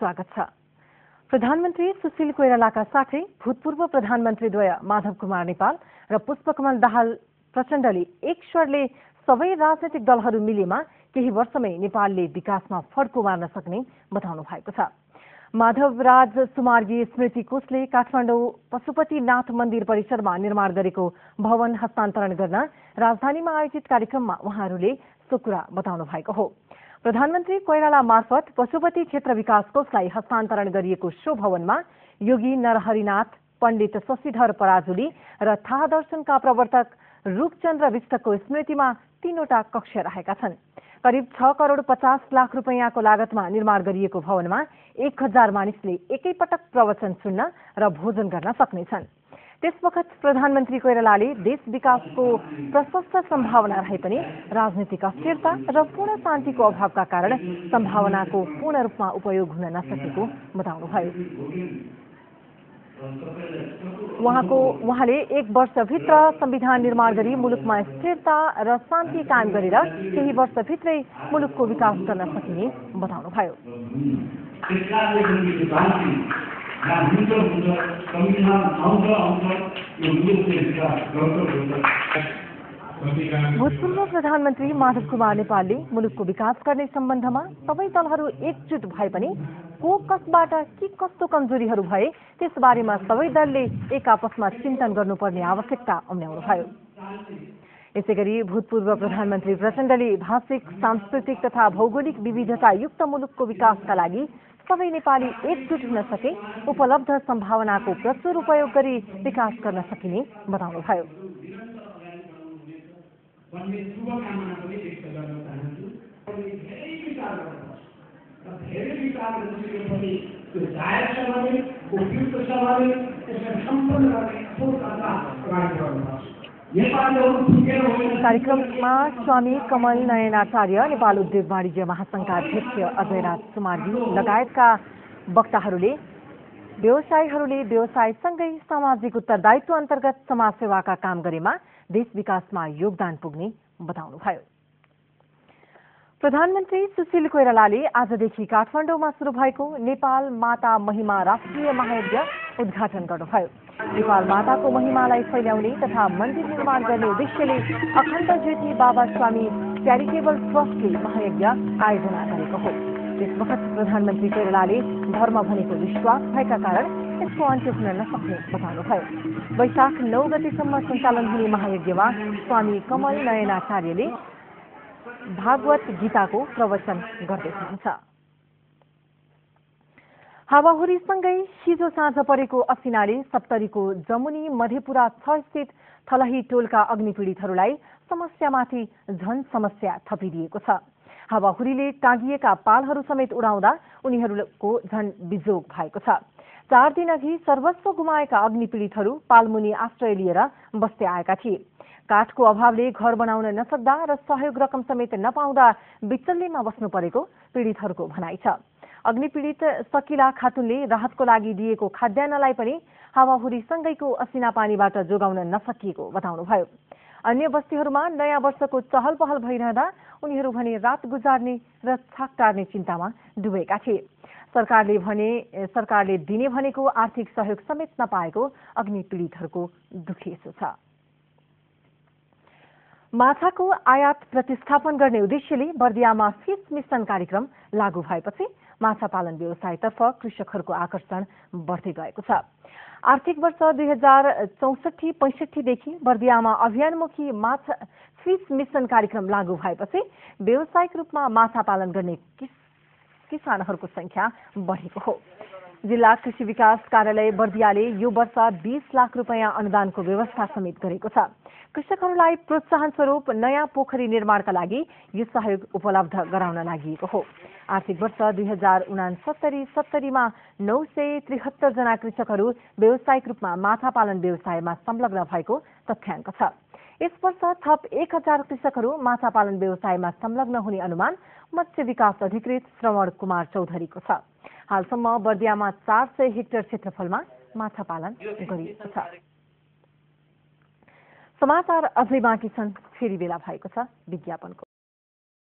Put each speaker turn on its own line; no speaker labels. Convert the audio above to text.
स्वागत छ। प्रधानमन्त्री सुशील कोइरालाका साथै भूतपूर्व प्रधानमन्त्रीद्वय माधव कुमार नेपाल र पुष्पकमल दाहाल प्रचण्डले एक स्वरले सबै राजनैतिक दलहरू मिलेमा केही वर्षमै नेपालले विकासमा फड्को मार्न सक्ने बताउनु भएको छ। माधवराज सुमार्गी स्मृति कोषले काठमाडौँ पशुपतिनाथ मन्दिर परिसरमा निर्माण गरेको भवन हस्तान्तरण गर्न राजधानीमा आयोजित कार्यक्रममा उहाँहरूले सो कुरा बताउनु भएको हो। प्रधानमन्त्री कोइराला मार्फत पशुपति क्षेत्र विकास कोषलाई हस्तान्तरण गरिएको सो भवनमा योगी नरहरिनाथ, पण्डित शशिधर पराजुली र थाहा दर्शनका प्रवर्तक रूपचन्द्र विष्टको स्मृतिमा 3वटा कक्ष रहेका छन्। करिब 6 करोड 50 लाख रुपैयाँको लागतमा निर्माण गरिएको भवनमा 1000 मानिसले एकैपटक प्रवचन सुन्न र भोजन गर्न सक्नेछन्। त्यसवखत प्रधानमन्त्री कोइरालाले देश विकासको प्रशस्त सम्भावना रहे पनि राजनीतिक अस्थिरता र पूर्ण शान्तिको अभावका कारण सम्भावनाको पूर्ण रूपमा उपयोग हुन नसकेको बताउनुभयो। उहाँले 1 वर्षभित्र संविधान निर्माण गरी मुलुकमा स्थिरता र शान्ति कायम गरेर केही वर्षभित्रै मुलुकको विकास गर्न सकिने बताउनुभयो। भूतपूर्व प्रधानमन्त्री माधव कुमार नेपालले मुलुकको विकास गर्ने सम्बन्धमा सबै दलहरू एकजुट भए पनि को कसबाट के कस्तो कमजोरीहरू भए त्यसबारेमा सबै दलले एक आपसमा चिन्तन गर्नुपर्ने आवश्यकता उम्ल्याउनुभयो। यसैगरी भूतपूर्व प्रधानमन्त्री प्रचण्डले भाषिक, सांस्कृतिक तथा भौगोलिक विविधता युक्त मुलुकको विकासका लागि सबै नेपाली एकजुट हुन सके उपलब्ध सम्भावनाको प्रचुर उपयोग गरी विकास गर्न सकिने बताउनुभयो। कार्यक्रममा स्वामी कमल नयनाचार्य, नेपाल उद्योग वाणिज्य महासंघका अध्यक्ष अजयराज सुमार्गी लगायतका वक्ताहरूले व्यवसायीहरूले व्यवसायसँगै सामाजिक उत्तरदायित्व अन्तर्गत समाजसेवाका काम गरेमा देश विकासमा योगदान पुग्ने बताउनुभयो। प्रधानमन्त्री सुशील कोइरालाले आजदेखि काठमाडौँमा शुरू भएको नेपाल माता महिमा राष्ट्रिय महायज्ञ उद्घाटन गर्नुभयो। नेपाल माताको महिमालाई फैल्याउने तथा मन्दिर निर्माण गर्ने उद्देश्यले अखण्ड ज्योति बाबा स्वामी च्यारिटेबल ट्रस्टले महायज्ञ आयोजना गरेको हो। त्यसवखत प्रधानमन्त्री कोइरालाले धर्म भनेको विश्वास भएका कारण यसको अन्त्य हुन नसक्ने बताउनुभयो। वैशाख 9 गतेसम्म सञ्चालन हुने महायज्ञमा स्वामी कमल नयनाचार्यले भागवत गीताको प्रवचन गर्दै हुनुहुन्छ। हावाहुरीसँगै हिजो साँझ परेको असिनाले सप्तरीको जमुनी मधेपुरा 6 स्थित थलही टोलका अग्निपीडितहरूलाई समस्यामाथि झन समस्या थपिदिएको छ। हावाहुरीले टाँगिएका पालहरू समेत उडाउँदा उनीहरूको झन बिजोग भएको छ। 4 दिन अघि सर्वस्व गुमाएका अग्निपीडितहरू पालमुनि आश्रय लिएर बस्दै आएका थिए। काठको अभावले घर बनाउन नसक्दा र सहयोग रकम समेत नपाउँदा बिचल्लीमा बस्नु परेको पीडितहरूको भनाइ छ। अग्निपीडित सकिला खातुनले राहतको लागि दिएको खाद्यान्नलाई पनि हावाहुरीसँगैको असिना पानीबाट जोगाउन नसकिएको बताउनुभयो। अन्य बस्तीहरूमा नयाँ वर्षको चहल पहल भइरहँदा उनीहरू भने रात गुजार्ने र छाक टार्ने चिन्तामा डुबेका थिए। सरकारले दिने भनेको आर्थिक सहयोग समेत नपाएको अग्निपीडितहरूको दुखेसो छ। माछाको आयात प्रतिस्थापन गर्ने उद्देश्यले बर्दियामा फिस मिशन कार्यक्रम लागू भएपछि माछा पालन व्यवसायतर्फ कृषकहरूको आकर्षण बढ्दै गएको छ। आर्थिक वर्ष 2064-65 देखि बर्दियामा अभियानमुखी माछा फिस मिशन कार्यक्रम लागू भएपछि व्यावसायिक रूपमा माछा पालन गर्ने किसानहरूको संख्या बढेको हो। जिल्ला कृषि विकास कार्यालय बर्दियाले यो वर्ष 20 लाख रुपैयाँ अनुदानको व्यवस्था समेत गरेको छ। कृषकहरूलाई प्रोत्साहन स्वरूप नयाँ पोखरी निर्माणका लागि यो सहयोग उपलब्ध गराउन लागि हो। आर्थिक वर्ष 2069-70 मा 973 जना कृषकहरू व्यावसायिक रूपमा माछा पालन व्यवसायमा संलग्न भएको तथ्याङ्क छ। यस वर्ष थप 1000 कृषकहरू माछा पालन व्यवसायमा संलग्न हुने अनुमान मत्स्य विकास अधिकृत श्रवण कुमार चौधरीको छ। हालसम्म बर्दियामा 400 हेक्टर क्षेत्रफलमा माछा पालन गरिएको छ। समाचार अझै बाँकी छन्, फेरि बेला भएको छ विज्ञापनको।